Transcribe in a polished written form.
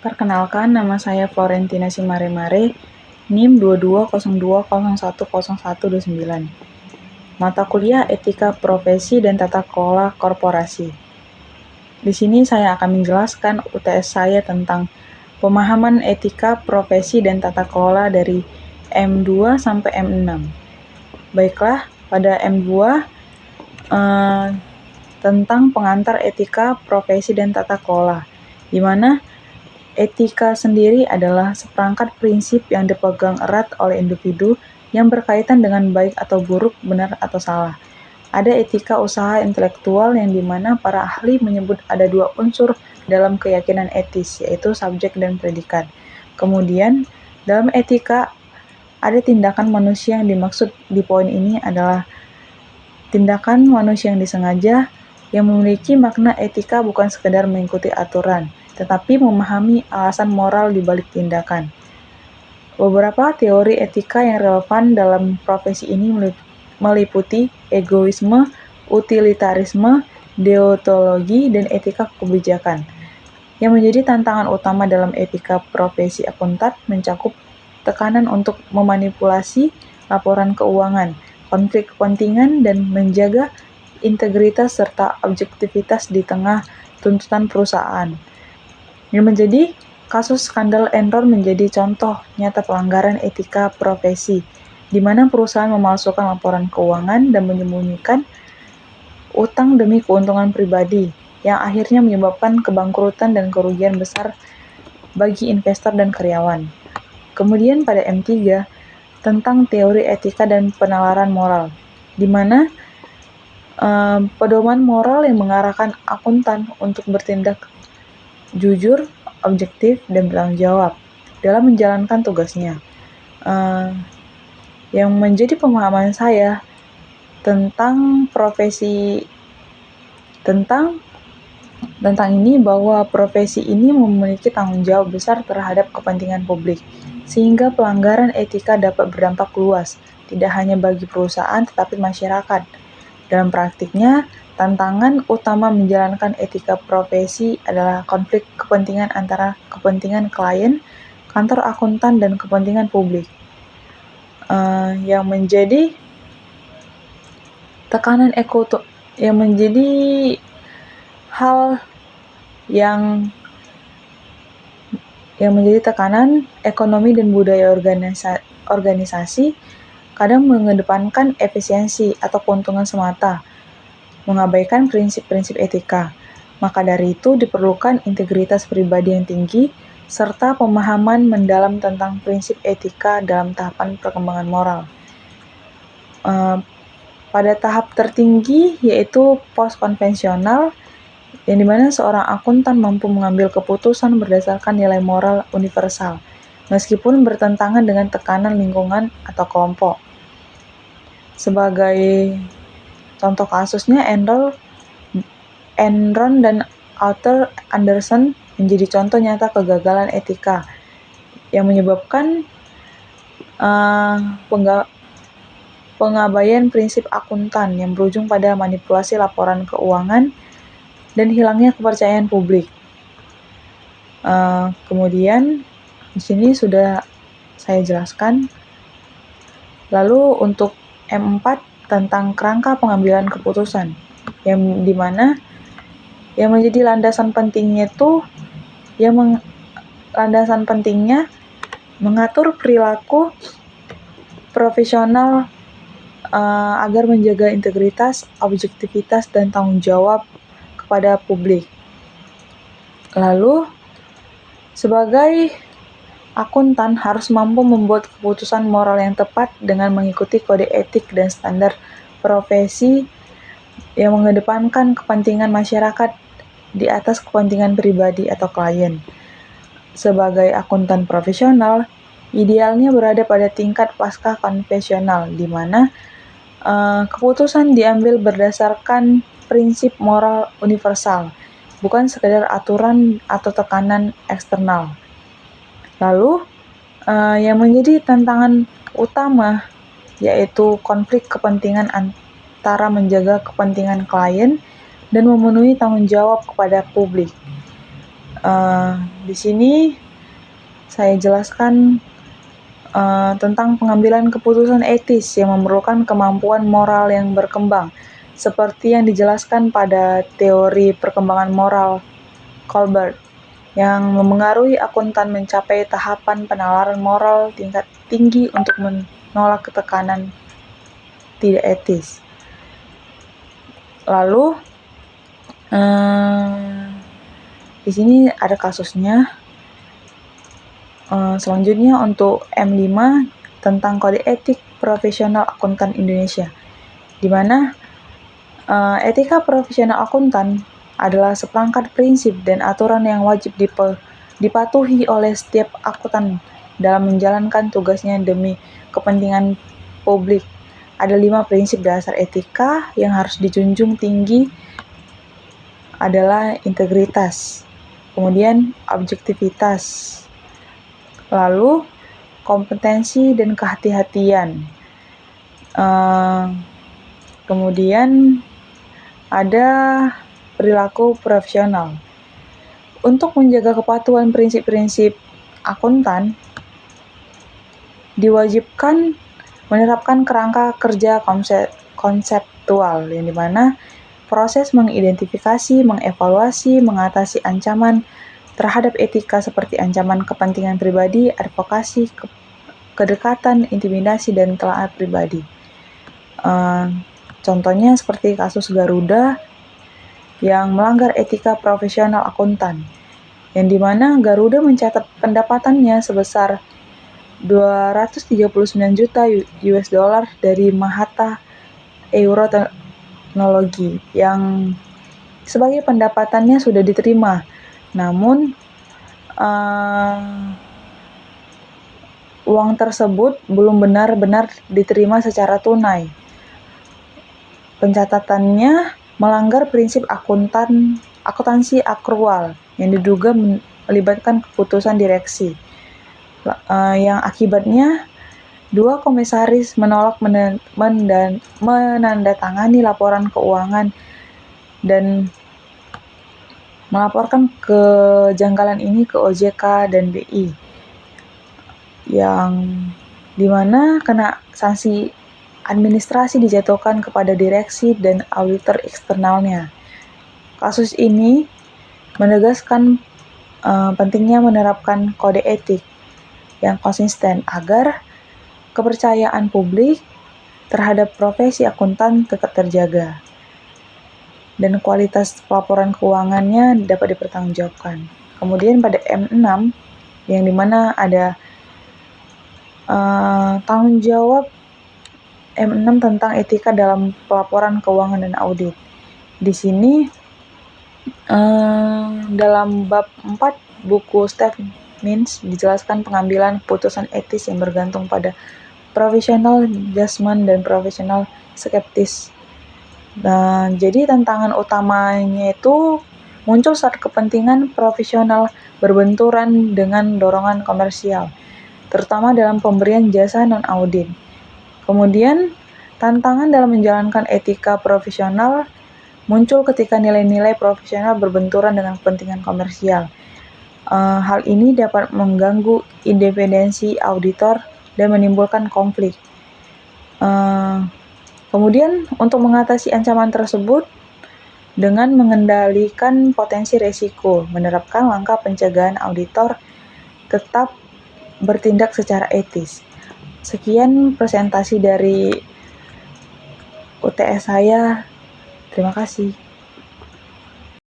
Perkenalkan, nama saya Florentina Simaremare, NIM 2202010129. Mata kuliah Etika Profesi dan Tata Kelola Korporasi. Di sini saya akan menjelaskan UTS saya tentang pemahaman etika profesi dan tata kelola dari M2 sampai M6. Baiklah, pada M2 tentang pengantar etika profesi dan tata kelola, di mana etika sendiri adalah seperangkat prinsip yang dipegang erat oleh individu yang berkaitan dengan baik atau buruk, benar atau salah. Ada etika usaha intelektual yang dimana para ahli menyebut ada dua unsur dalam keyakinan etis, yaitu subjek dan predikat. Kemudian, dalam etika, ada tindakan manusia yang dimaksud di poin ini adalah tindakan manusia yang disengaja, yang memiliki makna etika bukan sekedar mengikuti aturan, tetapi memahami alasan moral di balik tindakan. Beberapa teori etika yang relevan dalam profesi ini meliputi egoisme, utilitarisme, deontologi, dan etika kebijakan. Yang menjadi tantangan utama dalam etika profesi akuntan mencakup tekanan untuk memanipulasi laporan keuangan, konflik kepentingan, dan menjaga integritas serta objektivitas di tengah tuntutan perusahaan. Yang menjadi kasus skandal Enron menjadi contoh nyata pelanggaran etika profesi, di mana perusahaan memalsukan laporan keuangan dan menyembunyikan utang demi keuntungan pribadi, yang akhirnya menyebabkan kebangkrutan dan kerugian besar bagi investor dan karyawan. Kemudian pada M3, tentang teori etika dan penalaran moral, di mana pedoman moral yang mengarahkan akuntan untuk bertindak jujur, objektif, dan bertanggung jawab dalam menjalankan tugasnya. Yang menjadi pemahaman saya tentang profesi tentang ini bahwa profesi ini memiliki tanggung jawab besar terhadap kepentingan publik, sehingga pelanggaran etika dapat berdampak luas, tidak hanya bagi perusahaan tetapi masyarakat. Dalam praktiknya, tantangan utama menjalankan etika profesi adalah konflik kepentingan antara kepentingan klien, kantor akuntan, dan kepentingan publik. Yang menjadi tekanan yang menjadi hal yang menjadi tekanan ekonomi dan budaya organisasi kadang mengedepankan efisiensi atau keuntungan semata, mengabaikan prinsip-prinsip etika. Maka dari itu diperlukan integritas pribadi yang tinggi serta pemahaman mendalam tentang prinsip etika dalam tahapan perkembangan moral. Pada tahap tertinggi yaitu post-konvensional, yang dimana seorang akuntan mampu mengambil keputusan berdasarkan nilai moral universal, meskipun bertentangan dengan tekanan lingkungan atau kelompok. Sebagai contoh kasusnya, Enron dan Arthur Andersen menjadi contoh nyata kegagalan etika yang menyebabkan pengabaian prinsip akuntan yang berujung pada manipulasi laporan keuangan dan hilangnya kepercayaan publik. Kemudian di sini sudah saya jelaskan. Lalu untuk M4 tentang kerangka pengambilan keputusan, yang dimana yang menjadi landasan pentingnya mengatur perilaku profesional agar menjaga integritas, objektivitas, dan tanggung jawab kepada publik. Lalu, sebagai akuntan harus mampu membuat keputusan moral yang tepat dengan mengikuti kode etik dan standar profesi yang mengedepankan kepentingan masyarakat di atas kepentingan pribadi atau klien. Sebagai akuntan profesional, idealnya berada pada tingkat pasca konvensional, di mana keputusan diambil berdasarkan prinsip moral universal, bukan sekedar aturan atau tekanan eksternal. Lalu, yang menjadi tantangan utama yaitu konflik kepentingan antara menjaga kepentingan klien dan memenuhi tanggung jawab kepada publik. Di sini saya jelaskan tentang pengambilan keputusan etis yang memerlukan kemampuan moral yang berkembang, seperti yang dijelaskan pada teori perkembangan moral Colbert, yang memengaruhi akuntan mencapai tahapan penalaran moral tingkat tinggi untuk menolak ketekanan tidak etis. Lalu, di sini ada kasusnya. Selanjutnya untuk M5 tentang Kode Etik Profesional Akuntan Indonesia, di mana etika profesional akuntan adalah seperangkat prinsip dan aturan yang wajib dipatuhi oleh setiap akuntan dalam menjalankan tugasnya demi kepentingan publik. Ada 5 prinsip dasar etika yang harus dijunjung tinggi adalah integritas, kemudian objektivitas, lalu kompetensi dan kehati-hatian. Kemudian ada perilaku profesional. Untuk menjaga kepatuhan prinsip-prinsip akuntan, diwajibkan menerapkan kerangka kerja konseptual, yang dimana proses mengidentifikasi, mengevaluasi, mengatasi ancaman terhadap etika seperti ancaman kepentingan pribadi, advokasi, kedekatan, intimidasi, dan taat pribadi. Contohnya seperti kasus Garuda yang melanggar etika profesional akuntan, yang dimana Garuda mencatat pendapatannya sebesar 239 juta US dollar dari Mahata Euro Teknologi yang sebagai pendapatannya sudah diterima. Namun, uang tersebut belum benar-benar diterima secara tunai. Pencatatannya melanggar prinsip akuntansi akrual yang diduga melibatkan keputusan direksi, yang akibatnya 2 komisaris menolak menandatangani laporan keuangan dan melaporkan kejanggalan ini ke OJK dan BI, yang dimana kena sanksi administrasi dijatuhkan kepada direksi dan auditor eksternalnya. Kasus ini menegaskan pentingnya menerapkan kode etik yang konsisten agar kepercayaan publik terhadap profesi akuntan tetap terjaga dan kualitas pelaporan keuangannya dapat dipertanggungjawabkan. Kemudian pada M6, yang dimana ada tanggung jawab M6 tentang etika dalam pelaporan keuangan dan audit. Di sini dalam bab 4 buku Statements dijelaskan pengambilan keputusan etis yang bergantung pada professional judgment dan professional skeptis. Nah, jadi tantangan utamanya itu muncul saat kepentingan profesional berbenturan dengan dorongan komersial, terutama dalam pemberian jasa non-audit. Kemudian, tantangan dalam menjalankan etika profesional muncul ketika nilai-nilai profesional berbenturan dengan kepentingan komersial. Hal ini dapat mengganggu independensi auditor dan menimbulkan konflik. Kemudian, untuk mengatasi ancaman tersebut dengan mengendalikan potensi risiko, menerapkan langkah pencegahan auditor tetap bertindak secara etis. Sekian presentasi dari UTS saya. Terima kasih.